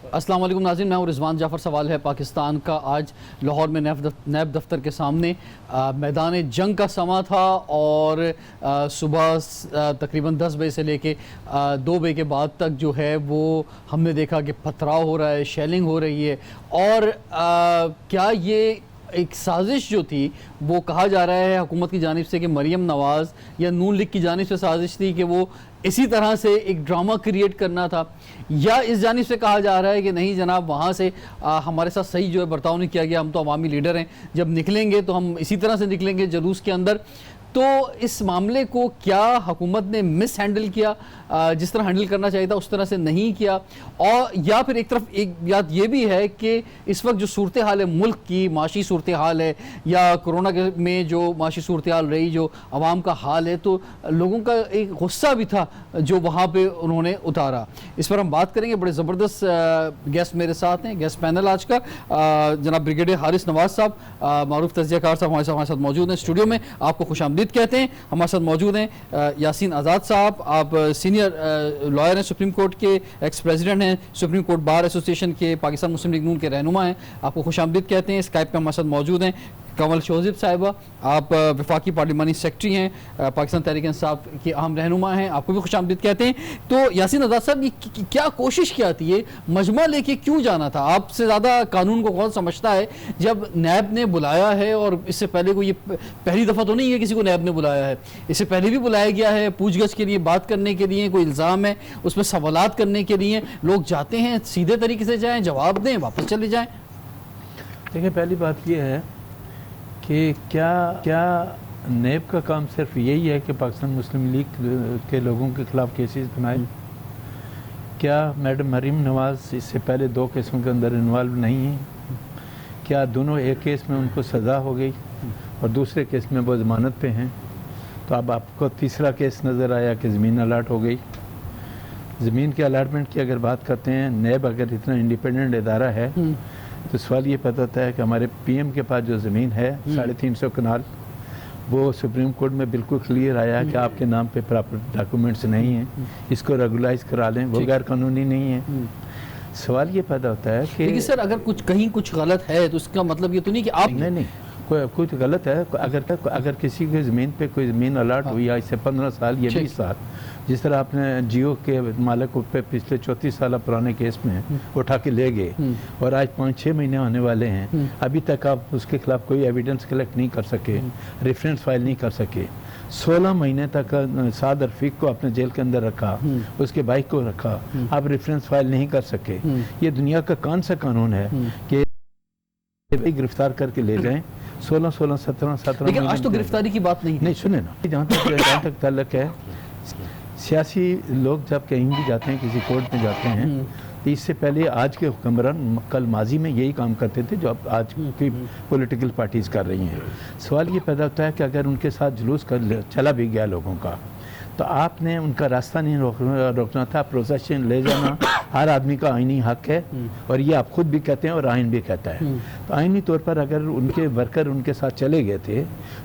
अस्सलाम वालेकुम नाज़रीन, मैं हूं रिजवान जाफ़र। सवाल है पाकिस्तान का। आज लाहौर में नैब दफ्तर के सामने मैदान जंग का समा था और सुबह तकरीबन 10 बजे से लेके 2 बजे के बाद तक जो है वो हमने देखा कि पथराव हो रहा है, शेलिंग हो रही है। और क्या ये एक साजिश जो थी वो कहा जा रहा है हुकूमत की जानिब से कि मरीम नवाज़ या नून लीग की जानिब से साजिश थी कि वो इसी तरह से एक ड्रामा क्रिएट करना था, या इस जानिब से कहा जा रहा है कि नहीं जनाब वहाँ से हमारे साथ सही जो है बर्ताव नहीं किया गया, हम तो अवामी लीडर हैं, जब निकलेंगे तो हम इसी तरह से निकलेंगे जुलूस के अंदर। तो इस मामले को क्या हुकूमत ने मिस हैंडल किया, जिस तरह हैंडल करना चाहिए था उस तरह से नहीं किया, और या फिर एक तरफ एक बात ये भी है कि इस वक्त जो सूरत हाल है मुल्क की, माशी सूरत हाल है या कोरोना में जो माशी सूरत हाल रही, जो आवाम का हाल है, तो लोगों का एक गुस्सा भी था जो वहाँ पे उन्होंने उतारा। इस पर हम बात करेंगे। बड़े ज़बरदस्त गेस्ट मेरे साथ हैं, गेस्ट पैनल आज का जनाब ब्रिगेडियर हारिस नवाज साहब, मारूफ तज़कियाकार साहब हमारे साथ मौजूद हैं स्टूडियो में, आपको खुशामदीद कहते हैं। हमारे साथ मौजूद हैं यासीन आज़ाद साहब, आप सीनियर लॉयर हैं, सुप्रीम कोर्ट के एक्स प्रेसिडेंट हैं, सुप्रीम कोर्ट बार एसोसिएशन के पाकिस्तान मुस्लिम लीग नून के रहनुमा हैं, आपको खुशामदीद कहते हैं। स्काइप पे हमारे साथ मौजूद हैं कमल शोजिब साहिबा, आप वफाकी पार्लिमानी सेक्रेटरी हैं, पाकिस्तान तहरीक इंसाफ की अहम रहनुमा हैं, आपको भी खुशामदीद कहते हैं। तो यासीन आज़ाद साहब, ये क्या कोशिश क्या थी, ये मजमा लेके क्यों जाना था? आपसे ज़्यादा कानून को कौन समझता है? जब नैब ने बुलाया है, और इससे पहले को ये पहली दफ़ा तो नहीं है किसी को नैब ने बुलाया है, इससे पहले भी बुलाया गया है पूछगछ के लिए, बात करने के लिए, कोई इल्ज़ाम है उसमें सवालात करने के लिए लोग जाते हैं, सीधे तरीके से जाएँ, जवाब दें, वापस चले जाएँ। देखिए, पहली बात यह है कि क्या नैब का काम सिर्फ यही है कि पाकिस्तान मुस्लिम लीग के लोगों के खिलाफ केसेस बनाए? क्या मैडम मरीम नवाज़ इससे पहले 2 केसों के अंदर इन्वॉल्व नहीं है? क्या दोनों एक केस में उनको सज़ा हो गई और दूसरे केस में वो ज़मानत पे हैं? तो अब आपको तीसरा केस नज़र आया कि ज़मीन अलाट हो गई। ज़मीन के अलाटमेंट की अगर बात करते हैं, नैब अगर इतना इंडिपेंडेंट इदारा है तो सवाल ये पता होता है कि हमारे पीएम के पास जो ज़मीन है 350 कनाल, वो सुप्रीम कोर्ट में बिल्कुल क्लियर आया कि आपके नाम पे प्रॉपर डॉक्यूमेंट्स नहीं हैं, इसको रेगुलाइज करा लें, वो गैर कानूनी नहीं है। सवाल ये पैदा होता है कि लेकिन सर अगर कहीं कुछ गलत है तो इसका मतलब ये तो नहीं कि आप नहीं कुछ गलत है। अगर किसी की ज़मीन पे कोई ज़मीन अलाट हुई है इससे 15 साल या 20 साल, जिस तरह आपने जियो के मालिक पे पिछले 34 साल पुराने केस में उठा के ले गए और आज 5-6 महीने होने वाले हैं, अभी तक आप उसके खिलाफ कोई एविडेंस कलेक्ट नहीं कर सके, रेफरेंस फाइल नहीं कर सके। 16 महीने तक साद रफीक को अपने जेल के अंदर रखा, उसके भाई को रखा, आप रेफरेंस फाइल नहीं कर सके। ये दुनिया का कौन सा कानून है कि गिरफ्तार करके ले जाएं? 16, 17 लेकिन आज तो गिरफ्तारी की बात नहीं। सुने ना, जहाँ तक ताल्लुक है, सियासी लोग जब कहीं भी जाते हैं, किसी कोर्ट में जाते हैं, तो इससे पहले आज के हुक्मरान कल माजी में यही काम करते थे जो अब आज की पॉलिटिकल पार्टीज कर रही हैं। सवाल ये पैदा होता है कि अगर उनके साथ जुलूस कर चला भी गया लोगों का, तो आपने उनका रास्ता नहीं रोकना था, प्रोसेशन ले जाना हर आदमी का आईनी हक है, और ये आप खुद भी कहते हैं और आइन भी कहता है। तो आइनी तौर पर अगर उनके वर्कर उनके साथ चले गए थे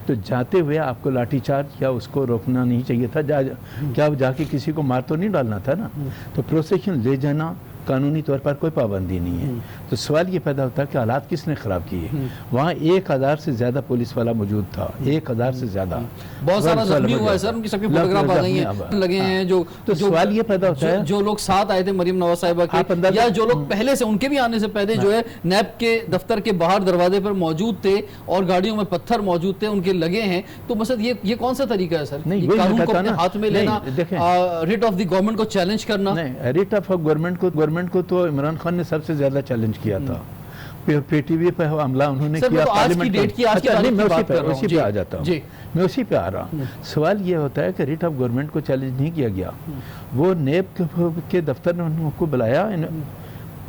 तो जाते हुए आपको लाठीचार्ज या उसको रोकना नहीं चाहिए था। क्या जाके किसी को मार तो नहीं डालना था ना। तो प्रोसेशन ले जाना कानूनी तौर पर कोई पाबंदी नहीं है। तो सवाल ये पैदा होता है कि हालात किसने ख़राब किए? वहाँ 1000 से ज़्यादा पुलिस वाला मौजूद था, 1000 से ज़्यादा। बहुत सारा ज़ख्मी हुआ है सर, उनकी सबकी फोटोग्राफ आ गई हैं, लगे हैं। तो सवाल ये पैदा होता है, जो लोग साथ आए थे मरीम नवाज साहिबा के, या जो लोग पहले से उनके भी आने से पहले जो है नैब के दफ्तर के बाहर दरवाजे पर मौजूद थे और गाड़ियों में पत्थर मौजूद थे, उनके लगे हैं। तो मसद ये कौन सा तरीका है सर? कानून को अपने हाथ में लेना, रिट ऑफ द गवर्नमेंट को चैलेंज करना। रिट ऑफ गवर्नमेंट को तो इमरान खान ने सबसे ज्यादा चैलेंज किया था। पीटीवी पे हमला उन्होंने किया, पार्लियामेंट मैं उसी पे आ जाता हूँ, मैं उसी पे आ रहा हूँ। सवाल ये होता है कि रिट ऑफ गवर्नमेंट को चैलेंज नहीं किया गया। वो नेब के दफ्तर ने उनको बुलाया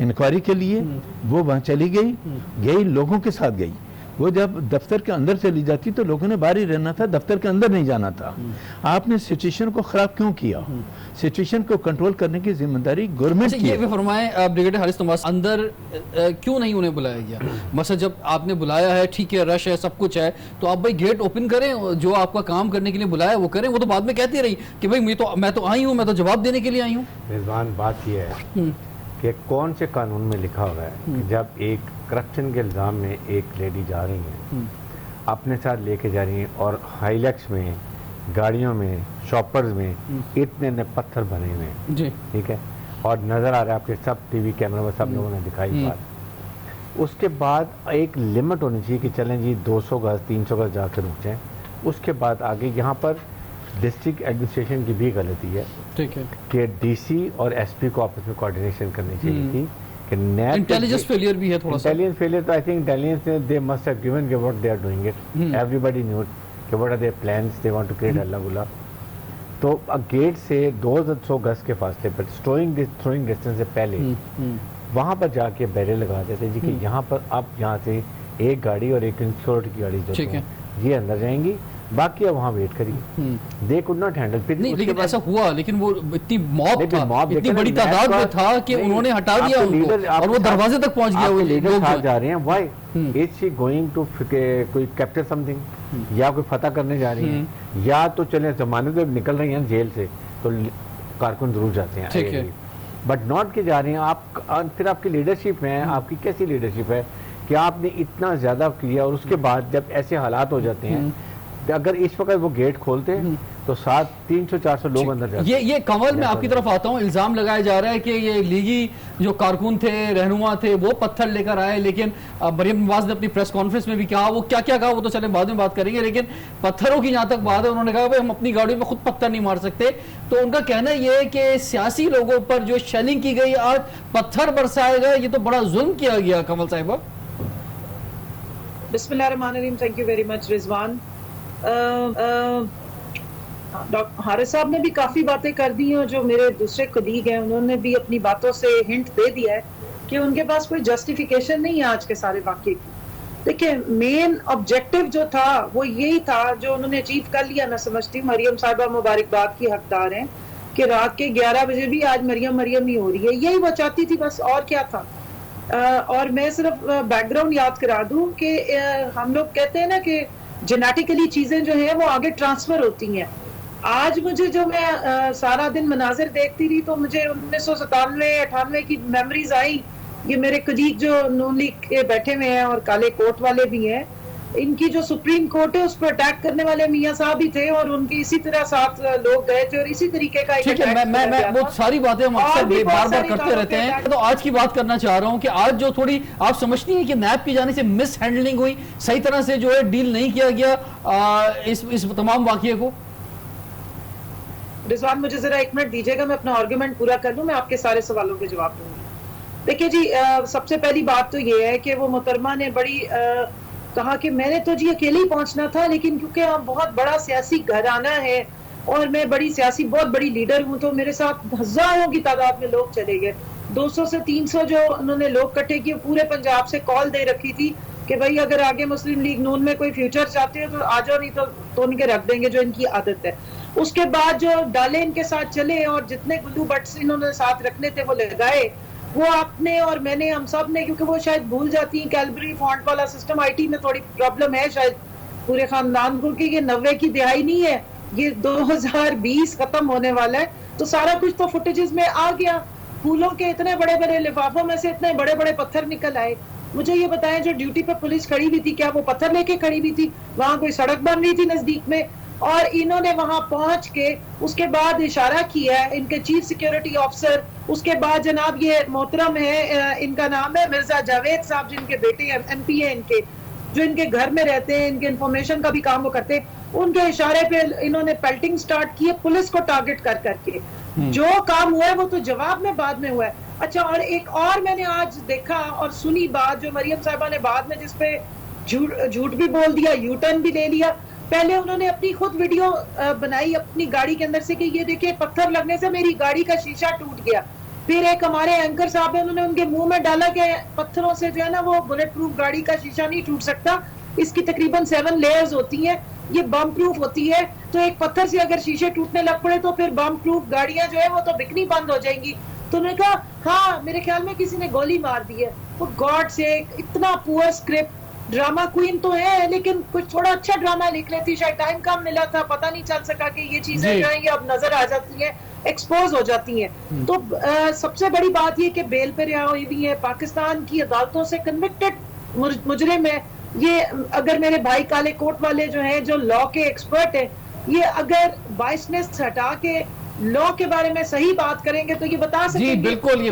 इंक्वायरी के लिए, वो वहाँ चली गई, लोगों के साथ गई। वो जब दफ्तर के अंदर चली जाती तो लोगों ने बाहर ही रहना था, दफ्तर के अंदर नहीं जाना था। आपने सिचुएशन को खराब क्यों किया? सिचुएशन को कंट्रोल करने की जिम्मेदारी गवर्नमेंट की है। ये भी फरमाएं ब्रिगेडियर हारिस नवाज, अंदर क्यों नहीं उन्हें बुलाया गया? मतलब जब आपने बुलाया है, ठीक है, रश है, सब कुछ है, तो आप भाई गेट ओपन करें, जो आपका काम करने के लिए बुलाया वो करें। वो तो बाद में कहती रही कि भाई मैं तो आई हूँ, मैं तो जवाब देने के लिए आई हूँ। रिजवान, बात ये है कि कौन से कानून में लिखा हुआ है कि जब एक करप्शन के इल्ज़ाम में एक लेडी जा रही हैं, अपने साथ लेके जा रही हैं और हाइलैक्स में, गाड़ियों में, शॉपर्स में इतने ने पत्थर भरे हुए हैं, जी, ठीक है, और नज़र आ रहा है आपके सब टीवी कैमरा में, सब लोगों ने दिखाई बात। उसके बाद एक लिमिट होनी चाहिए कि चलें जी 200 गज 300 गज जाकर रुक जाएँ। उसके बाद आगे यहाँ पर डिस्ट्रिक्ट एडमिनिस्ट्रेशन की भी गलती है, ठीक है, कि डीसी और एसपी को आपस में कोऑर्डिनेशन करनी चाहिए थी कि नैब इंटेलिजेंस फेलियर भी है थोड़ा सा। इंटेलिजेंस फेलियर, तो I think intelligence they must have given कि what they are doing it, everybody knew कि what are their plans, they want to create halla gulla. तो गेट से 200 गज के फासले पर थ्रोइंग डिस्टेंस से पहले वहाँ पर जाके बैरियर लगा देते जी कि यहाँ पर आप यहाँ से एक गाड़ी और एक इंश्योरेंस की गाड़ी जो है ये अंदर जाएंगी, बाकी आप वहाँ वेट करिए। They could not handle. नहीं, लेकिन ऐसा हुआ, लेकिन वो इतनी मॉब था, इतनी बड़ी तादाद में था कि उन्होंने हटा दिया उनको और वो दरवाजे तक पहुंच गया। वो लीडर साथ जा रहे हैं, why is she going to कोई कैप्चर समथिंग, या कोई फतह करने जा रही हैं, या तो चले जमानत में निकल रही हैं जेल से तो कारकुन जरूर जाते हैं, ठीक है, बट नॉट के जा रहे हैं आप। फिर आपकी लीडरशिप में आपकी कैसी लीडरशिप है कि आपने इतना ज़्यादा किया और उसके बाद जब ऐसे हालात हो जाते हैं, अगर इस वक्त वो गेट खोलते हैं तो 300-400 लोग अंदर जाते हैं। ये कमल मैं आपकी तरफ आता हूँ। इल्जाम लगाया जा रहा है कि ये लीगी जो कारकुन थे, रहनुमा थे, वो पत्थर लेकर आए, लेकिन मरियम नवाज ने अपनी प्रेस कॉन्फ्रेंस में भी कहा, वो क्या क्या कहा वो तो चले बाद में बात करेंगे, लेकिन पत्थरों की जहां तक बात है उन्होंने कहा भाई हम अपनी गाड़ियों में खुद पत्थर नहीं मार सकते। तो उनका कहना ये है कि सियासी लोगों पर जो शेलिंग की गई, आज पत्थर बरसाया गया, ये तो बड़ा जुल्म किया गया। कमल साहिबा। बिस्मिल्लाहिर्रहमानिर्रहीम, thank you very much Rizwan. Doctor Haris साहब ने भी काफ़ी बातें कर दी हैं, जो मेरे दूसरे कलीग हैं उन्होंने भी अपनी बातों से हिंट दे दिया है कि उनके पास कोई जस्टिफिकेशन नहीं है आज के सारे वाक़े की। देखिए, मेन ऑब्जेक्टिव जो था वो यही था जो उन्होंने अचीव कर लिया। मैं समझती हूँ मरियम साहिबा मुबारकबाद की हकदार हैं कि रात के 11 बजे भी आज मरियम मरियम ही हो रही है, यही वो चाहती थी, बस और क्या था। और मैं सिर्फ बैकग्राउंड याद करा दूं कि हम लोग कहते हैं ना कि जेनेटिकली चीजें जो है वो आगे ट्रांसफर होती हैं। आज मुझे जो मैं सारा दिन मनाजिर देखती रही तो मुझे 1997-98 की मेमोरीज आई। ये मेरे कलीग जो नून लीग के बैठे हुए हैं और काले कोट वाले भी हैं, इनकी जो सुप्रीम कोर्ट है उस पर अटैक करने वाले मियां साहब भी थे और उनके इसी तरह 7 लोग गए थे और इसी तरीके का एक अटैक। मैं वो सारी बातें हम अक्सर बार बार करते रहते हैं। तो आज की बात करना चाह रहा हूं कि आज जो थोड़ी आप समझती हैं कि नैब की जाने से मिस हैंडलिंग हुई, सही तरह से जो है डील नहीं किया गया इस तमाम वाकये को। रिजवान, मुझे जरा 1 मिनट दीजिएगा, मैं अपना आर्गुमेंट पूरा कर लूं, मैं आपके सारे सवालों के जवाब दूंगी। देखिए जी, सबसे पहली बात तो ये है कि वो मोहतरमा ने बड़ी कहा कि मैंने तो जी अकेले ही पहुंचना था, लेकिन क्योंकि हम बहुत बड़ा सियासी घराना है और मैं बहुत बड़ी लीडर हूं, तो मेरे साथ हजारों की तादाद में लोग चले गए। 200 से 300 जो उन्होंने लोग इकट्ठे किए, पूरे पंजाब से कॉल दे रखी थी कि भाई अगर आगे मुस्लिम लीग नून में कोई फ्यूचर चाहते हो तो आ जाओ, नहीं तो उनके रख देंगे, जो इनकी आदत है। उसके बाद जो डाले इनके साथ चले और जितने गुल्लू बट्स इन्होंने साथ रखने थे वो लगाए, वो आपने और मैंने, हम सब ने, क्योंकि वो शायद भूल जाती हैं कैलबरी फॉन्ट वाला सिस्टम, आईटी में थोड़ी प्रॉब्लम है शायद पूरे खानदान को, कि ये 90 की दिहाई नहीं है, ये 2020 खत्म होने वाला है। तो सारा कुछ तो फुटेजेस में आ गया। फूलों के इतने बड़े बड़े लिफाफों में से इतने बड़े बड़े पत्थर निकल आए। मुझे ये बताएं, जो ड्यूटी पे पुलिस खड़ी हुई थी, क्या वो पत्थर लेके खड़ी हुई थी? वहां कोई सड़क बन रही थी नजदीक में, और इन्होंने वहां पहुंच के उसके बाद इशारा किया है इनके चीफ सिक्योरिटी ऑफिसर, उसके बाद जनाब ये मोहतरम है, इनका नाम है मिर्जा जावेद साहब, जिनके बेटे MP है इनके, जो इनके घर में रहते हैं, इनके इंफॉर्मेशन का भी काम वो करते हैं, उनके इशारे पे इन्होंने पेल्टिंग स्टार्ट की है पुलिस को टारगेट कर करके। जो काम हुआ है वो तो जवाब में बाद में हुआ है। अच्छा, और एक और मैंने आज देखा और सुनी बात, जो मरियम साहिबा ने बाद में जिसपे झूठ भी बोल दिया, यूटर्न भी ले लिया। पहले उन्होंने अपनी खुद वीडियो बनाई अपनी गाड़ी के अंदर से कि ये देखिए पत्थर लगने से मेरी गाड़ी का शीशा टूट गया। फिर एक हमारे एंकर साहब है, उन्होंने उनके मुंह में डाला कि पत्थरों से जो है ना वो बुलेट प्रूफ गाड़ी का शीशा नहीं टूट सकता, इसकी तकरीबन 7 लेयर्स होती हैं, ये बम प्रूफ होती है, तो एक पत्थर से अगर शीशे टूटने लग पड़े तो फिर बम प्रूफ गाड़ियां जो है वो तो बिकनी बंद हो जाएंगी। तो उन्होंने कहा हाँ, मेरे ख्याल में किसी ने गोली मार दी है। वो गॉड से इतना पुअर स्क्रिप्ट, ड्रामा क्वीन तो है लेकिन कुछ थोड़ा अच्छा ड्रामा लिख लेती, शायद टाइम कम मिला था, पता नहीं चल सका कि ये चीजें जो है ये अब नजर आ जाती है। एक्सपोज हो जाती हैं। तो सबसे बड़ी बात ये कि बेल पे रिहा हुई भी है, पाकिस्तान की अदालतों से कन्विक्टेड मुजरिम है ये। अगर मेरे भाई काले कोट वाले जो हैं, जो लॉ के एक्सपर्ट हैं, ये अगर बाइसनेस हटा के लॉ के बारे में सही बात करेंगे तो ये बता सकेंगे। जी बिल्कुल, ये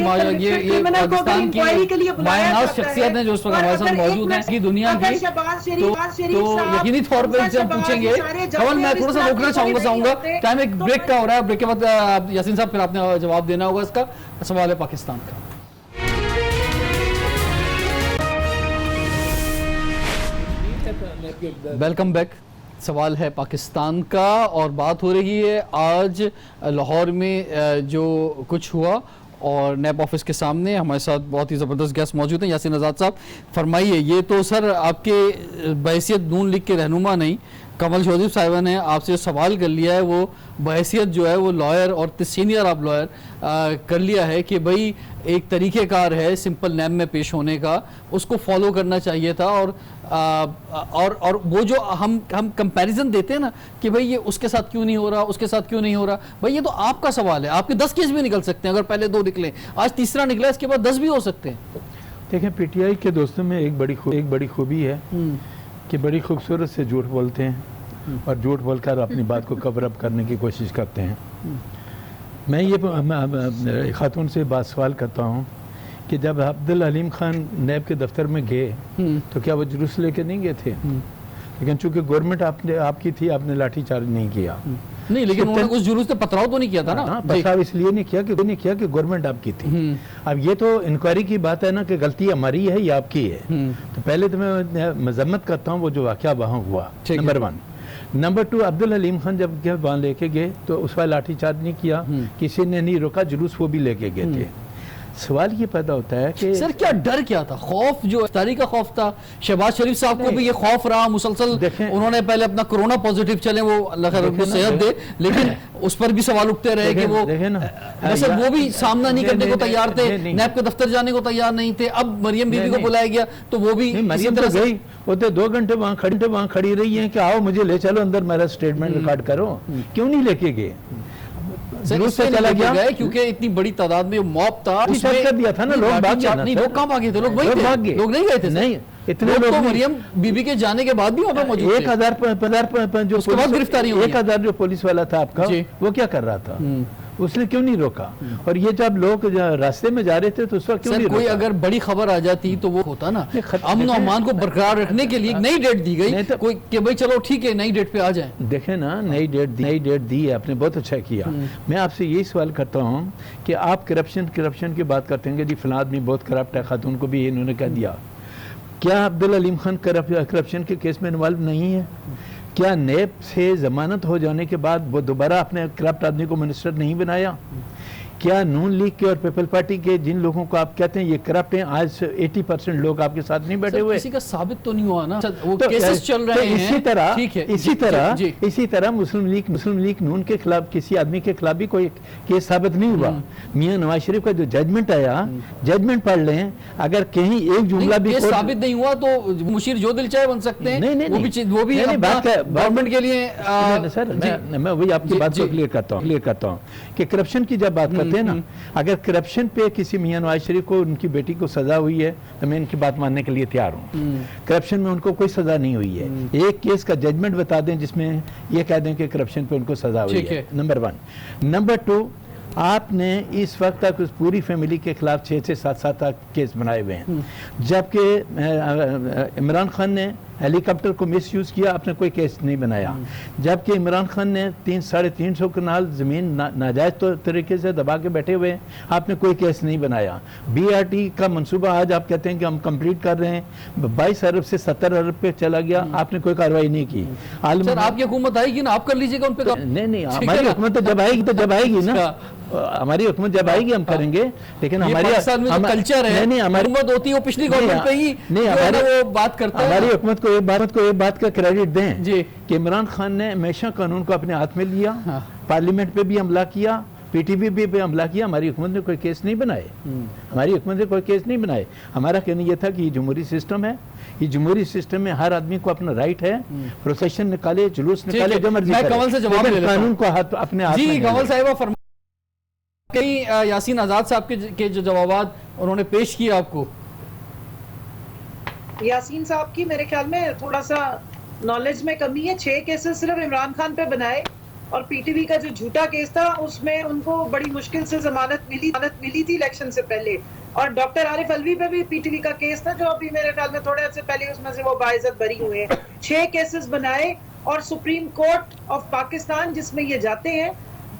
पाकिस्तान की मायनाज शख्सियत है जो उस वक्त हमारे साथ मौजूद हैं की दुनिया की। तो यकीनी तौर पर इनसे हम पूछेंगे। कमल, मैं थोड़ा सा रोकना चाहूंगा, टाइम एक ब्रेक का हो रहा है, ब्रेक के बाद यासीन साहब फिर आपने जवाब देना होगा। इसका सवाल है पाकिस्तान का। Welcome back. सवाल है पाकिस्तान का और बात हो रही है आज लाहौर में जो कुछ हुआ और नैब ऑफिस के सामने हमारे साथ बहुत ही ज़बरदस्त गेस्ट मौजूद हैं। यासीन आज़ाद साहब, फरमाइए। ये तो सर आपके बहैसियत नून लीग के रहनुमा नहीं, कमल शोजीब साहिबा ने आपसे सवाल कर लिया है, वो बहैसियत जो है वो लॉयर और सीनियर आप लॉयर कर लिया है कि भाई एक तरीक़ेकार है सिंपल नैब में पेश होने का, उसको फॉलो करना चाहिए था। और वो जो हम कंपैरिजन देते हैं ना कि भाई ये उसके साथ क्यों नहीं हो रहा, उसके साथ क्यों नहीं हो रहा, भाई ये तो आपका सवाल है। आपके 10 केस भी निकल सकते हैं, अगर पहले 2 निकले, आज तीसरा निकला, इसके बाद 10 भी हो सकते हैं। देखें, पीटीआई के दोस्तों में एक बड़ी खूबी है कि बड़ी खूबसूरत से झूठ बोलते हैं और झूठ बोलकर अपनी बात को कवर अप करने की कोशिश करते हैं। मैं ये खातून से बात सवाल करता हूँ कि जब अब्दुल हलीम खान नैब के दफ्तर में गए तो क्या वो जुलूस लेके नहीं गए थे? लेकिन चूंकि गवर्नमेंट आपकी थी, आपने लाठीचार्ज नहीं किया। नहीं, लेकिन उन्होंने उस जुलूस से पथराव तो नहीं किया था ना। पथराव इसलिए नहीं किया कि गवर्नमेंट आपकी थी। अब ये तो इंक्वायरी की बात है ना कि गलती हमारी है या आपकी है। तो पहले तो मैं मजम्मत करता हूँ वो जो वाक़या वहाँ हुआ, नंबर 1। नंबर 2, अब्दुल हलीम खान जब वहाँ लेके गए तो उस पर लाठीचार्ज नहीं किया, किसी ने नहीं रोका, जुलूस वो भी लेके गए थे। सवाल ये पैदा होता है कि सर क्या डर क्या था? खौफ, जो इफ्तारी का खौफ था, शहबाज शरीफ साहब को भी ये खौफ रहा मुसलसल। उन्होंने पहले अपना कोरोना पॉजिटिव चले, वो अल्लाह खैर उनको सेहत दे, लेकिन उस पर भी सवाल उठते रहे कि वो वैसे वो भी सामना नहीं करने को तैयार थे, नैब के दफ्तर जाने को तैयार नहीं थे। अब मरियम बीबी को बुलाया गया तो वो भी मरियम तो गई, वो तो 2 घंटे वहाँ खड़ी रही है कि आओ मुझे ले चलो अंदर, मेरा स्टेटमेंट रिकॉर्ड करो। क्यों नहीं लेके गए? जुलूस से चला गया क्योंकि इतनी बड़ी तादाद में मॉब था, उसमें कर दिया था ना। लोग भाग गए। नहीं, लोग कहाँ भागे थे? लोग वही थे, लोग नहीं गए थे। नहीं, इतने लोग तो मरियम बीबी के जाने के बाद भी वहाँ पे मौजूद थे। 1000 जो उसके बाद गिरफ्तारी हुई। 1000 जो पुलिस वाला था आपका, वो क्या कर रहा था? उसने क्यों नहीं रोका? और ये जब लोग रास्ते में जा रहे थे तो उस वक्त क्यों नहीं रोका? कोई अगर बड़ी खबर आ जाती तो वो होता ना। अमन और अमान को बरकरार रखने के लिए नई डेट दी गई कोई कि भाई चलो ठीक है नई डेट पे आ जाए। देखें ना, नई डेट दी है, आपने बहुत अच्छा किया। मैं आपसे यही सवाल करता हूँ कि आप करप्शन की बात करते हैं कि जी फलां आदमी बहुत करप्ट है, खातून को भी इन्होंने कह दिया। क्या अब्दुल हलीम खान करप्शन के केस में इन्वॉल्व नहीं है? क्या नैब से जमानत हो जाने के बाद वो दोबारा अपने करप्ट आदमी को मिनिस्टर नहीं बनाया? क्या नून लीग के और पीपल पार्टी के जिन लोगों को आप कहते हैं ये करप्ट हैं, आज 80% लोग आपके साथ नहीं बैठे हुए? किसी का साबित तो नहीं हुआ ना, वो केसेस चल रहे हैं। इसी तरह मुस्लिम लीग नून के खिलाफ किसी आदमी के खिलाफ भी कोई केस साबित नहीं हुआ। मियां नवाज शरीफ का जो जजमेंट आया, जजमेंट पढ़ लें, अगर कहीं एक जुमला भी साबित नहीं हुआ तो मुशीर जो दिल चाहे बन सकते हैं। वो भी गवर्नमेंट के लिए। सर मैं वही आपकी बात को क्लियर करता हूँ कि करप्शन की जब बात करते हैं ना, अगर करप्शन पे किसी मियां नवाज शरीफ को, उनकी बेटी को सजा हुई है तो मैं इनकी बात मानने के लिए तैयार हूँ। करप्शन में उनको कोई सजा नहीं हुई है। एक केस का जजमेंट बता दें जिसमें ये कह दें कि करप्शन पे उनको सजा हुई है, नंबर 1। नंबर 2, आपने इस वक्त तक उस पूरी फैमिली के खिलाफ 6 से 7 केस बनाए हुए हैं, जबकि इमरान खान ने हेलीकॉप्टर को मिसयूज किया, आपने कोई केस नहीं बनाया। जबकि इमरान खान ने 300-350 कनाल जमीन नाजायज तरीके से दबा के बैठे हुए हैं, आपने कोई केस नहीं बनाया। BRT का मंसूबा आज आप कहते हैं कि हम कंप्लीट कर रहे हैं, 22 अरब से 70 अरब पे चला गया, आपने कोई कार्रवाई नहीं की। सर आपकी हुकूमत आएगी ना, आप कर लीजिएगा उन पे। नहीं, हमारी हुकूमत तो जब आएगी ना, हमारी हुकूमत जब आएगी हम करेंगे। लेकिन हमारी कल्चर है, नहीं हमारी हुकूमत होती है वो पिछली गवर्नमेंट पे ही नहीं वो बात करता है। हमारी हुकूमत को एक बात का क्रेडिट दें कि इमरान खान ने हमेशा कानून को अपने हाथ में लिया, पार्लियामेंट पे भी हमला किया, PTV पे हमला किया, हमारी हुकूमत ने कोई केस नहीं बनाए। हमारा कहना यह था कि ये जमहूरी सिस्टम है, ये जमहूरी सिस्टम में हर आदमी को अपना राइट है, प्रोसेशन निकाले, जुलूस निकाले, जो मर्जी करे, कमल से जवाब कानून को अपने हाथ में। कमल साहिबा कहीं यासीन आज़ाद साहब के जो जवाबात उन्होंने पेश किए आपको? यासीन साहब की मेरे ख्याल में थोड़ा सा नॉलेज में कमी है। 6 केसेस सिर्फ इमरान खान पे बनाए और पीटीवी का जो झूठा केस था उसमें उनको बड़ी मुश्किल से जमानत मिली थी इलेक्शन से पहले। और डॉक्टर आरिफ अलवी पे भी पीटीवी का केस था जो अभी मेरे ख्याल में थोड़े से पहले उसमें से वो बाइज्जत बरी हुए हैं। 6 केसेस बनाए और सुप्रीम कोर्ट ऑफ पाकिस्तान जिसमें ये जाते हैं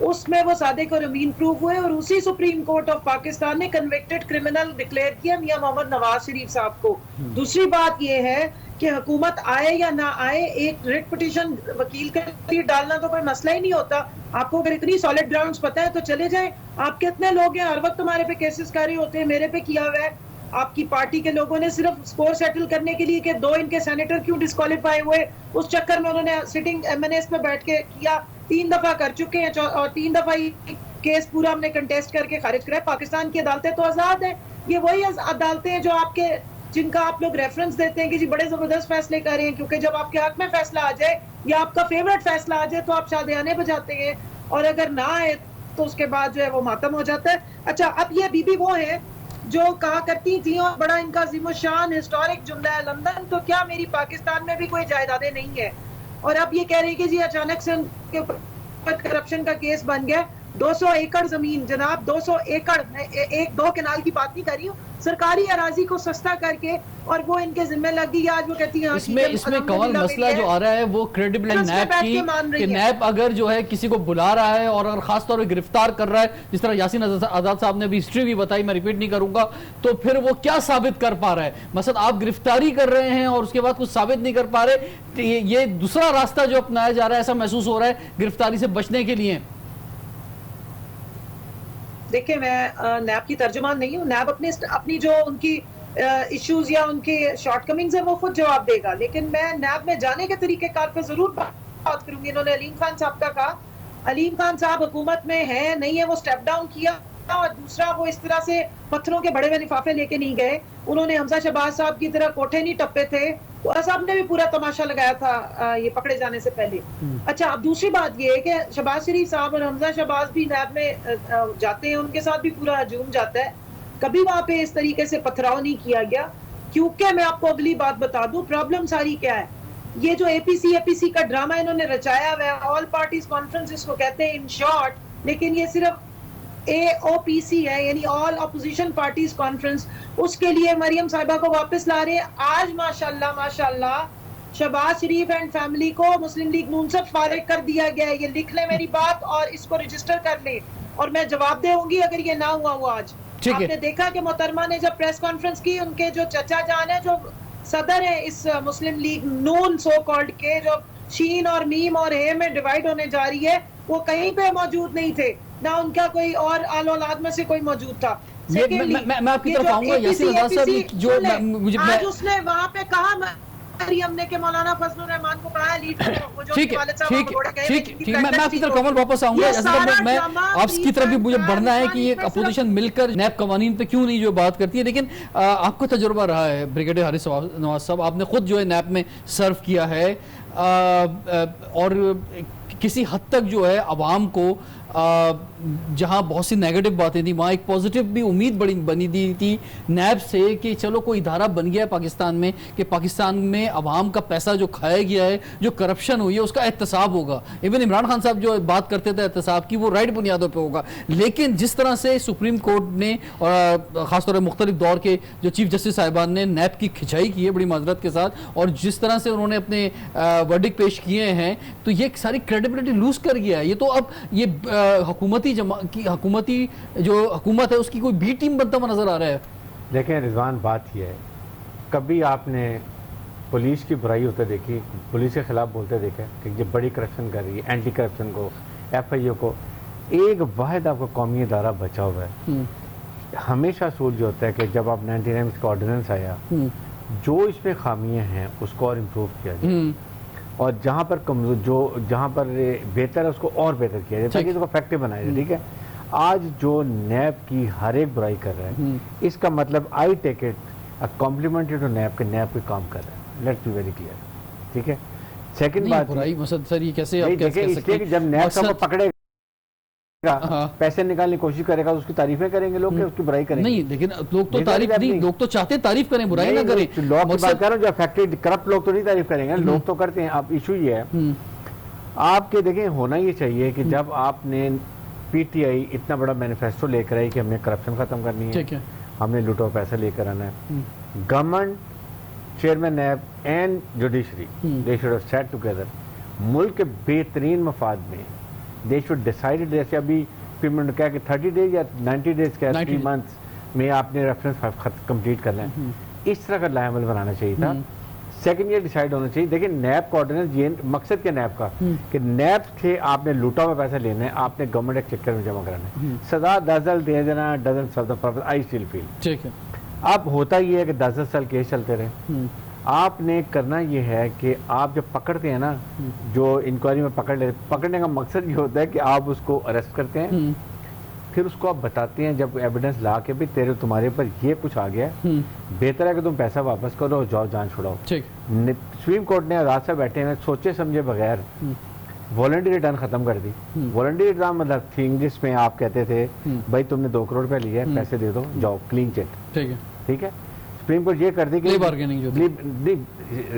उसमें वो सादिक और अमीन प्रूव हुए और उसी सुप्रीम कोर्ट ऑफ पाकिस्तान ने कन्विक्टेड क्रिमिनल डिक्लेयर किया मियां मोहम्मद नवाज शरीफ साहब को। दूसरी बात ये है कि हुकूमत आए या ना आए, एक रिट पिटीशन वकील के लिए डालना तो कोई मसला ही नहीं होता। आपको अगर इतनी सॉलिड ग्राउंड्स पता है तो चले जाए। आप कितने लोग हैं हर वक्त तुम्हारे पे केसेस कर रहे होते हैं, मेरे पे किया हुआ है। आपकी पार्टी के लोगों ने सिर्फ स्कोर सेटल करने के लिए कि 2 इनके सेनेटर क्यों डिस्क्वालीफाई हुए, उस चक्कर में उन्होंने सिटिंग एमएनएस में बैठ के किया। 3 दफा कर चुके हैं और 3 दफा ही केस पूरा हमने कंटेस्ट करके खारिज कराया। पाकिस्तान की अदालतें तो आजाद है, ये वही अदालतें हैं जो आपके जिनका आप लोग रेफरेंस देते हैं कि जी बड़े जबरदस्त फैसले कर रहे हैं, क्योंकि जब आपके हक में फैसला आ जाए या आपका फेवरेट फैसला आ जाए तो आप शादियाने बजाते हैं और अगर ना आए तो उसके बाद जो है वो मातम हो जाता है। अच्छा, अब ये बीबी वो है जो कहा करती थी और बड़ा इनका ज़िमोशान हिस्टोरिक जुमला है, लंदन तो क्या मेरी पाकिस्तान में भी कोई जायदादें नहीं है। और अब ये कह रही है कि जी अचानक से उनके ऊपर करप्शन का केस बन गया। 200 एकड़ जमीन जनाब, 200 एकड़, मैं 1-2 केनाल की बात नहीं कर रही हूँ, सरकारी अराजी को सस्ता करके और वो इनके जिम्मे लग गई। आज वो कहती है इसमें कमल मसला जो आ रहा है वो क्रेडिबिलिटी नैब की कि नैब अगर जो है किसी को बुला रहा है और अगर खासतौर पर गिरफ्तार कर रहा है, जिस तरह यासीन आजाद साहब ने भी हिस्ट्री भी बताई, मैं रिपीट नहीं करूंगा, तो फिर वो क्या साबित कर पा रहा है। मसलन आप गिरफ्तारी कर रहे हैं और उसके बाद कुछ साबित नहीं कर पा रहे, तो ये दूसरा रास्ता जो अपनाया जा रहा है, ऐसा महसूस हो रहा है गिरफ्तारी से बचने के लिए। देखिए, मैं नैब की तर्जुमान नहीं हूँ। नैब अपनी जो उनकी इश्यूज या उनके शॉर्टकमिंग्स है वो खुद जवाब देगा, लेकिन मैं नैब में जाने के तरीकेकार पर जरूर बात करूंगी। इन्होंने अलीम खान साहब का कहा, अलीम खान साहब हुकूमत में है नहीं है, वो स्टेप डाउन किया। और दूसरा, वो इस तरह से पत्थरों के बड़े बड़े लिफाफे लेके नहीं गए। उन्होंने हमजा शहबाज साहब की तरह कोठे नहीं टप्पे थे, साहब ने भी पूरा तमाशा लगाया था ये पकड़े जाने से पहले। अच्छा, अब दूसरी बात ये है कि शहबाज शरीफ साहब और हमजा शहबाज भी नैब में जाते हैं, उनके साथ भी पूरा हजूम जाता है। कभी वहां पे इस तरीके से पथराव नहीं किया गया, क्योंकि मैं आपको अगली बात बता दूं, प्रॉब्लम सारी क्या है। ये जो एपीसी का ड्रामा इन्होंने रचाया हुआ है, ऑल पार्टीज कॉन्फ्रेंस इसको कहते हैं इन शॉर्ट, लेकिन ये सिर्फ AOPC है, यानी ऑल अपोजिशन पार्टीज कॉन्फ्रेंस। उसके लिए मरियम साहिबा को वापस ला रहे हैं। आज माशाल्लाह शहबाज शरीफ एंड फैमिली को मुस्लिम लीग नून से फारिग कर दिया गया है। ये लिख ले मेरी बात और इसको रजिस्टर कर ले और मैं जवाब दूंगी अगर ये ना हुआ आज। आपने देखा कि मोहतरमा ने जब प्रेस कॉन्फ्रेंस की, उनके जो चचा जान है, जो सदर है इस मुस्लिम लीग नून सो कॉल्ड के, जो शीन और मीम और हे में डिवाइड होने जा रही है, वो कहीं पे मौजूद नहीं थे, ना उनका कोई और आल औलाद में से कोई मौजूद था। मैं आपकी तरफ आऊंगा यासीन आजाद साहब, जो मुझे आज उसने वहां पे कहा हमने के मौलाना फजलुर रहमान को पढ़ाया लीड को, जो ठीक, मैं आपकी तरफ कमल वापस आऊंगा। मैं आपकी तरफ भी मुझे बढ़ना है कि एक अपोजिशन मिलकर नैब कवानीन पे क्यों नहीं जो बात करती है, लेकिन आपको तजुर्बा रहा है ब्रिगेडियर हारिस नवाज साहब, आपने खुद जो है नैब में सर्व किया है और किसी हद तक जो है अवाम को जहाँ बहुत सी नेगेटिव बातें थी, वहाँ एक पॉजिटिव भी उम्मीद बनी दी थी नैब से कि चलो कोई इदारा बन गया है पाकिस्तान में, कि पाकिस्तान में अवाम का पैसा जो खाया गया है, जो करप्शन हुई है, उसका एहतसाब होगा। इवन इमरान खान साहब जो बात करते थे एहतसाब की, वो राइट बुनियादों पे होगा। लेकिन जिस तरह से सुप्रीम कोर्ट ने और ख़ासतौर पर मुख्तलिफ दौर के जो चीफ जस्टिस साहिबान ने नैब की खिंचाई की है बड़ी माजरत के साथ, और जिस तरह से उन्होंने अपने वर्डिक पेश किए हैं, तो ये सारी क्रेडिबिलिटी लूज कर गया है। ये तो अब ये हुकूमती जो हुकूमत है उसकी कोई बी टीम बनता हुआ नजर आ रहा है। देखें रिजवान, बात यह है, कभी आपने पुलिस की बुराई होते देखी, पुलिस के खिलाफ बोलते देखे कि ये बड़ी करप्शन कर रही है, एंटी करप्शन को, FIO को, एक वाहिद आपका कौमी इदारा बचा हुआ है। हमेशा सोच जो होता है कि जब आप 99 का ऑर्डिनेंस आया, जो इसमें खामियां हैं उसको और इम्प्रूव किया जाए, और जहाँ पर कमजोर, जहाँ पर बेहतर है उसको और बेहतर किया जाए, ताकि इसको इफेक्टिव बनाया जाए। ठीक है, आज जो नैब की हर एक बुराई कर रहा है, इसका मतलब I take it a complimentary to NAB के नैब पे काम कर रहा है। Let's be very clear. ठीक है, सेकंड बात, बुराई मसद सर ये कैसे आप कह सकते हैं जब नैब को पकड़े हाँ। पैसे निकालने की कोशिश करेगा, उसकी तारीफें करेंगे लोग कि उसकी बुराई करेंगे? नहीं, लेकिन लोग तो ये तारीफ सारी बात नहीं, नहीं। लोग तो चाहते तारीफ करें, बुराई ना करें। लोग की बात मकसद- कर रहा हूँ, जो अफेक्टेड करप्ट लोग तो नहीं तारीफ करेंगे, लोग तो करते हैं। अब इशू ये है, हम्म, आपके देखें होना ये चाहिए कि जब आपने पीटीआई इतना बड़ा मैनिफेस्टो लेकर आई कि हमने करप्शन खत्म करनी है, ठीक है। हमने लूटो पैसा लेकर आना है, government, chairman NAB and judiciary, they should have set together, मुल्क के बेहतरीन मफाद में दे शुड डिसाइडेड। जैसे अभी पेमेंट क्या कि 30 डेज या 90 डेज क्या 90 3 मंथ्स में आपने रेफरेंस कंप्लीट करना है, इस तरह का लायमल बनाना चाहिए था। सेकंड ये डिसाइड होना चाहिए। देखिए नैब का ऑर्डिनेंस, ये मकसद क्या नैब का कि नैब से आपने लूटा हुआ पैसा लेना है, आपने गवर्नमेंट एक चक्कर में जमा कराना है, सदा 10 साल दे देना, doesn't serve the purpose, I still feel. ठीक है। अब होता ये है कि 10 साल केस चलते रहे। आपने करना ये है कि आप जब पकड़ते हैं ना, जो इंक्वायरी में पकड़ने का मकसद ये होता है कि आप उसको अरेस्ट करते हैं, फिर उसको आप बताते हैं जब एविडेंस ला के भी तेरे तुम्हारे पर ये कुछ आ गया है, बेहतर है कि तुम पैसा वापस करो और जाओ जान छुड़ाओ। ठीक। सुप्रीम कोर्ट ने आजाद साहब बैठे हैं, सोचे समझे बगैर वॉलंटरी रिटर्न खत्म कर दी। वॉलंटरी रिटर्न मतलब थी इंग्लिश में आप कहते थे भाई तुमने 2 करोड़ रुपए लिए, पैसे दे दो, जाओ क्लीन चिट। ठीक है। ठीक है, सुप्रीम कोर्ट ये कर दी कि प्ली बार्गेनिंग जो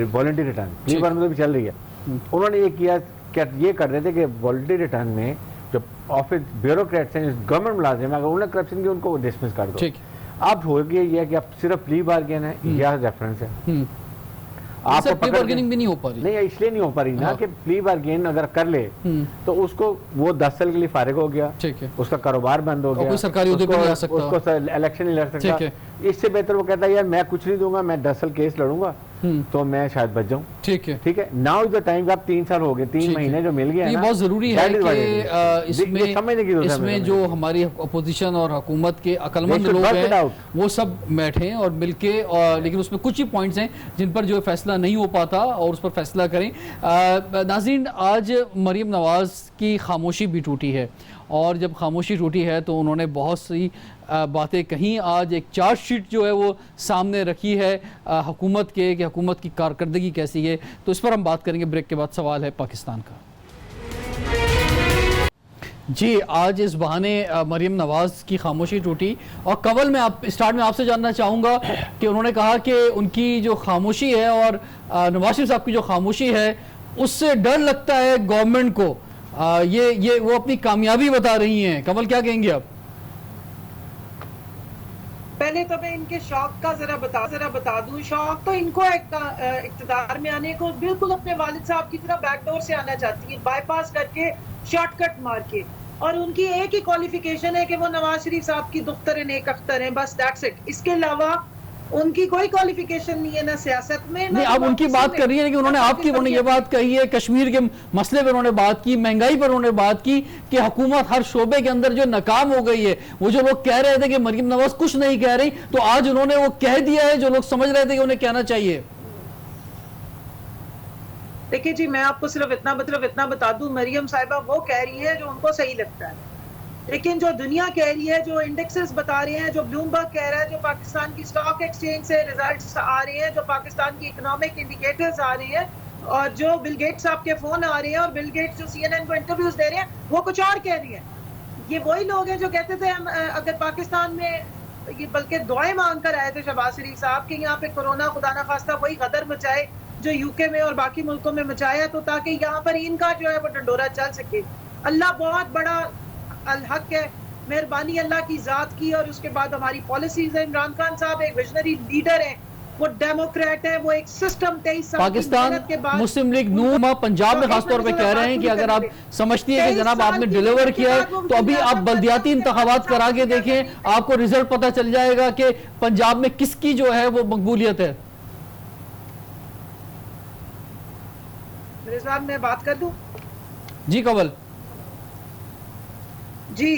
वॉलंटरी रिटर्न, प्ली बार्गेनिंग भी चल रही है। उन्होंने ये किया, क्या ये कर रहे थे कि वॉलंटरी रिटर्न में जो ऑफिस ब्यूरोक्रेट्स हैं, गवर्नमेंट मुलाजिम है, अगर उन्होंने करप्शन की उनको डिसमिस कर दो। ठीक। अब हो गया ये है कि अब सिर्फ प्ली बार्गेन है या रेफरेंस है, आपको आपको प्ली बार्गेनिंग भी नहीं हो पा रही। नहीं, इसलिए नहीं हो पा रही ना हाँ। कि प्ली बार्गेन अगर कर ले तो उसको वो 10 साल के लिए फारिग हो गया, ठीक है। उसका कारोबार बंद हो और गया, कोई सरकारी ओहदे पे नहीं आ सकता। उसको इलेक्शन नहीं लड़ सकता। ठीक इससे बेहतर वो कहता है यार मैं कुछ नहीं दूंगा, मैं 10 साल केस लड़ूंगा तो मैं शायद बच जाऊं। ठीक है। ठीक है, नाउ इज द टाइम, आप 3 साल हो गए, 3 महीने जो मिल गया ये ना, बहुत जरूरी है that is what it कि is. ये समझने की जरूरत है इसमें मेरे जो को। हमारी अपोजिशन और हुकूमत के अक्लमंद They should लोग work it हैं out. वो सब बैठे और मिलके, और लेकिन उसमें कुछ ही पॉइंट्स हैं जिन पर जो फैसला नहीं हो पाता और उस पर फैसला करें। नाज़रीन, आज मरीम नवाज की खामोशी भी टूटी है, और जब खामोशी टूटी है तो उन्होंने बहुत सी बातें कहीं। आज एक चार्जशीट जो है वो सामने रखी है हुकूमत के, कि हुकूमत की कारकर्दगी कैसी है, तो इस पर हम बात करेंगे। ब्रेक के बाद सवाल है पाकिस्तान का। जी, आज इस बहाने मरीम नवाज की खामोशी टूटी, और कवल में आप स्टार्ट में आपसे जानना चाहूँगा कि उन्होंने कहा कि उनकी जो खामोशी है और नवाज शरीफ साहब की जो खामोशी है उससे डर लगता है गवर्नमेंट को। ये वो अपनी कामयाबी बता रही हैं। कमल, क्या कहेंगे आप? पहले तो मैं इनके शौक का जरा बता दूं। शौक तो इनको इक्तदार में आने को बिल्कुल अपने वालिद साहब की तरह बैकडोर से आना चाहती है, बाईपास करके, शॉर्टकट मार के, और उनकी एक ही क्वालिफिकेशन है कि वो नवाज शरीफ साहब की दुख्तर नेक अख्तर हैं, बस दैट्स इट। इसके अलावा उनकी कोई क्वालिफिकेशन नहीं है, ना सियासत में। नहीं, अब उनकी बात कर रही है, लेकिन उन्होंने ये बात कही है, कश्मीर के मसले पर उन्होंने बात की, महंगाई पर उन्होंने बात की कि हुकूमत हर शोबे के अंदर जो नाकाम हो गई है। वो जो लोग कह रहे थे कि मरीम नवाज कुछ नहीं कह रही, तो आज उन्होंने वो कह दिया है जो लोग समझ रहे थे कि उन्हें कहना चाहिए। देखिए जी, मैं आपको सिर्फ इतना बता दूं, मरियम साहिबा वो कह रही है जो उनको सही लगता है, लेकिन जो दुनिया कह रही है, जो इंडेक्सेस बता रहे हैं, जो ब्लूमबर्ग कह रहा है, जो पाकिस्तान की स्टॉक एक्सचेंज से रिजल्ट्स आ रहे हैं, जो पाकिस्तान की इकोनॉमिक इंडिकेटर्स आ रहे हैं, और जो बिल गेट्स साहब के फोन आ रहे हैं, और बिल गेट्स जो CNN को इंटरव्यूज दे रहे हैं, वो कुछ और कह रही है। ये वही लोग हैं जो कहते थे हम अगर पाकिस्तान में, ये बल्कि दुआएं मांग कर आए थे शहबाज शरीफ साहब कि यहाँ पे कोरोना खुदा ना खास्ता वही गदर मचाए जो यूके में और बाकी मुल्कों में मचाया, तो ताकि यहाँ पर इनका जो है वो डंडोरा चल सके। अल्लाह बहुत बड़ा अल-हक है, मेहरबानी अल्लाह की जात की, और उसके बाद हमारी पॉलिसीज है। इमरान खान साहब एक विजनरी लीडर है, वो डेमोक्रेट है, वो एक सिस्टम 23 साल पाकिस्तान मुस्लिम लीग नून पंजाब में खासतौर पे कह रहे हैं कि अगर आप समझती हैं कि जनाब आपने डिलीवर किया है, तो अभी आप बल्दियाती इंतखाबात करा के देखें, आपको रिजल्ट पता चल जाएगा कि पंजाब में किसकी जो है वो मकबूलियत है। मेरे साहब मैं बात कर दूं? जी कवल जी,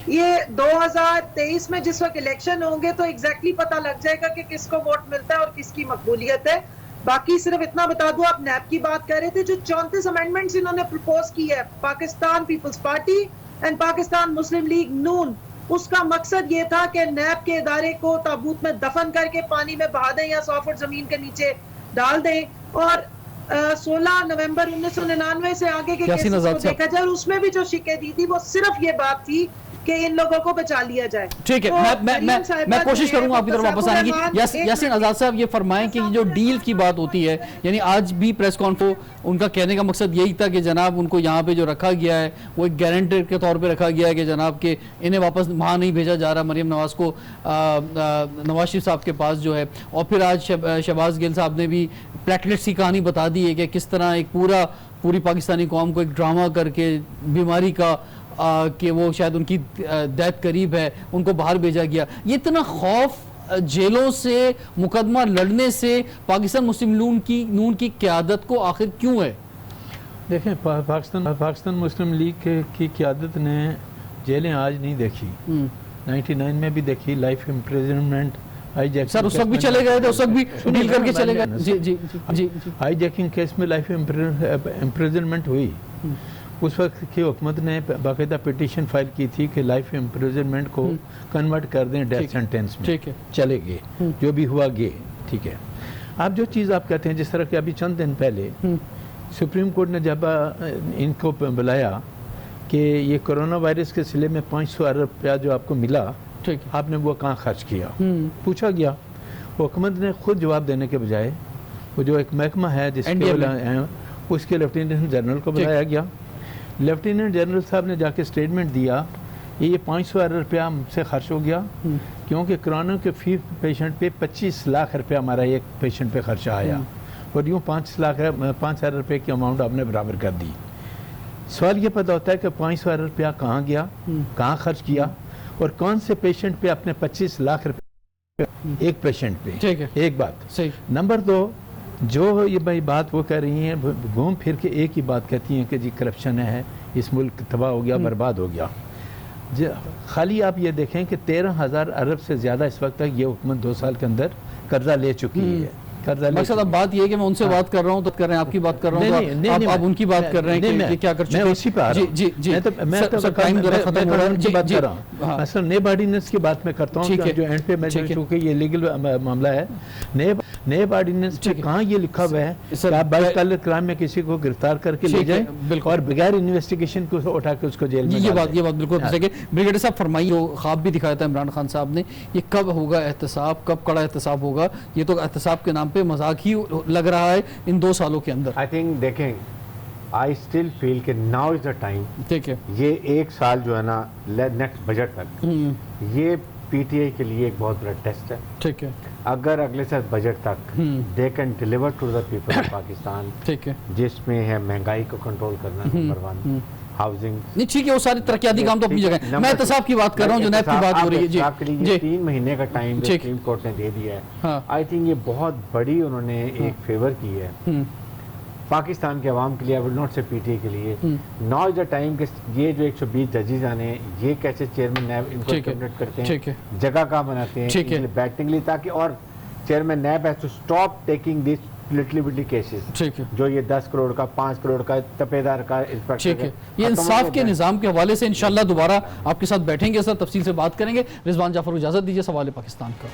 ये 2023 में जिस वक्त इलेक्शन होंगे तो एग्जैक्टली पता लग जाएगा कि किसको वोट मिलता है और किसकी मकबूलियत है। बाकी सिर्फ इतना बता दूं, आप नैब की बात कर रहे थे, जो 34 अमेंडमेंट्स इन्होंने प्रपोज की है, पाकिस्तान पीपल्स पार्टी एंड पाकिस्तान मुस्लिम लीग नून, उसका मकसद ये था कि नैब के इदारे को ताबूत में दफन करके पानी में बहा दें या 100 फुट जमीन के नीचे डाल दें, और 16 नवंबर 1999 से आगे के यासीन केसेस आजाद को साहब। देखा जाए और उसमें भी जो शिकायत दी थी वो सिर्फ ये बात थी कि इन लोगों को बचा लिया जाए। ठीक है, तो मैं मरीम साहिबा कोशिश जो है, करूंगा आपकी तरफ वापस आने की। यासीन आजाद साहब, ये फरमाएं कि जो डील की बात होती है, यानी आज भी प्रेस कॉन्फ्रेंस उनका कहने का मकसद यही था कि जनाब उनको यहाँ पे जो रखा गया है वो एक गारंटर के तौर पे रखा गया है कि जनाब के इन्हें वापस वहाँ नहीं भेजा जा रहा, मरीम नवाज को नवाज शरीफ साहब के पास जो है। और फिर आज शहबाज गिल साहब ने भी प्लेटलेट्स की कहानी बता दी है कि किस तरह एक पूरी पाकिस्तानी कौम को एक ड्रामा करके बीमारी का कि वो शायद उनकी डेथ करीब है, उनको बाहर भेजा गया। ये इतना खौफ जेलों से, मुकदमा लड़ने से पाकिस्तान मुस्लिम नून की क़यादत को आखिर क्यों है? देखें, पाकिस्तान मुस्लिम लीग की क़यादत ने जेलें आज नहीं देखी, 99 में भी देखी, लाइफ इम्प्रिजनमेंट, सर उस वक्त भी चले गए थे, उस वक्त भी डील करके चले गए। जी जी जी, हाईजैकिंग केस में लाइफ इम्प्रिजनमेंट हुई। उस वक्त की हुकूमत ने बाकायदा पिटीशन फाइल की थी कि लाइफ इम्प्रिजनमेंट को कन्वर्ट कर दें डेथ सेंटेंस में। ठीक है, चले गए, जो भी हुआ गे, ठीक है। आप जो चीज़ आप कहते हैं, जिस तरह कि अभी चंद दिन पहले सुप्रीम कोर्ट ने जब इनको बुलाया कि ये कोरोना वायरस के सिले में 500 अरब रुपया जो आपको मिला, ठीक, आपने वो कहाँ खर्च किया, पूछा गया। हुकूमत ने खुद जवाब देने के बजाय वो जो एक महकमा है जिसके उसके लेफ्टिनेंट जनरल को बुलाया गया। लेफ्टिनेंट जनरल साहब ने जाके स्टेटमेंट दिया, ये 500 अरब रुपया हमसे खर्च हो गया क्योंकि कोरोना के फी पेशेंट पे 25 लाख रुपया हमारा एक पेशेंट पे खर्चा आया, और यूँ 5 अरब रुपये की अमाउंट आपने बराबर कर दी। सवाल ये पता होता है कि 500 अरब रुपया कहाँ गया, कहाँ खर्च किया, और कौन से पेशेंट पे अपने 25 लाख रुपये एक पेशेंट पे। ठीक है, एक बात सही। नंबर 2, जो ये भाई बात वो कह रही हैं, घूम फिर के एक ही बात कहती हैं कि जी करप्शन है, इस मुल्क तबाह हो गया, बर्बाद हो गया। खाली आप ये देखें कि 13,000 अरब से ज़्यादा इस वक्त तक ये हुकूमत 2 साल के अंदर कर्जा ले चुकी है। मकसद अब बात ये है कि मैं उनसे बात कर रहा हूँ तो कर रहे हैं, आपकी बात कर रहा हूँ तो आप उनकी बात कर रहे हैं कि क्या कर चुके हैं। मैं उसी पर जी जी जी, मैं तो टाइम खत्म हो रहा है, बात कर रहा हूँ। असल नेब ऑर्डिनेंस की बात मैं करता हूँ, जो एंड पे मैं चूँकि ये लीगल मामला है, नेब ऑर्डिनेंस पे कहाँ ये लिखा हुआ है कि आप बाइट क्राइम में किसी को गिरफ्तार करके ले जाए और बगैर इन्वेस्टिगेशन को उठा के उसको जेल में। ये बात बिल्कुल सही। ब्रिगेडियर साहब फरमाइए, जो ख्वाब भी दिखाया था इमरान खान साहब ने, ये कब होगा एहतसाब, कब कड़ा एहतसाब होगा? ये तो एहतसाब के नाम पे मजाक ही लग रहा है इन 2 सालों के अंदर। आई थिंक देखें, आई स्टिल फील कि नाउ इज द टाइम। ठीक है, ये 1 साल जो है ना नेक्स्ट बजट तक, ये पीटीआई के लिए एक बहुत बड़ा टेस्ट है। ठीक है, अगर अगले साल बजट तक they can deliver to the people of Pakistan, ठीक है, जिसमें है महंगाई को कंट्रोल करना, नंबर 1, हाउसिंग नहीं, ठीक है, वो सारे तरक्याती काम तो अपनी जगह है। मैं एहतसाब की बात कर रहा हूँ, जो नैब की बात हो रही है। जी, आपके लिए 3 महीने का टाइम सुप्रीम कोर्ट ने दे दिया है। आई थिंक ये बहुत बड़ी उन्होंने एक फेवर की है पाकिस्तान के अवाम के लिए, आई विल नॉट से पीटीआई के लिए। नाउ इज द टाइम कि ये जो 120 जजेस आने, ये कैसे चेयरमैन नैब इनको नॉमिनेट करते हैं, जगह कहाँ बनाते हैं बैठने के लिए, ताकि और chairman NAB has to stop taking this little cases, ठीक है, जो ये 10 करोड़ का, 5 करोड़ का, तपेदार का, इंस्पेक्टर का। ये इंसाफ के निज़ाम के हवाले से इंशाल्लाह दोबारा आपके साथ बैठेंगे, सर तफसील से बात करेंगे। रिजवान जाफर, इजाज़त दीजिए, सवाल पाकिस्तान का।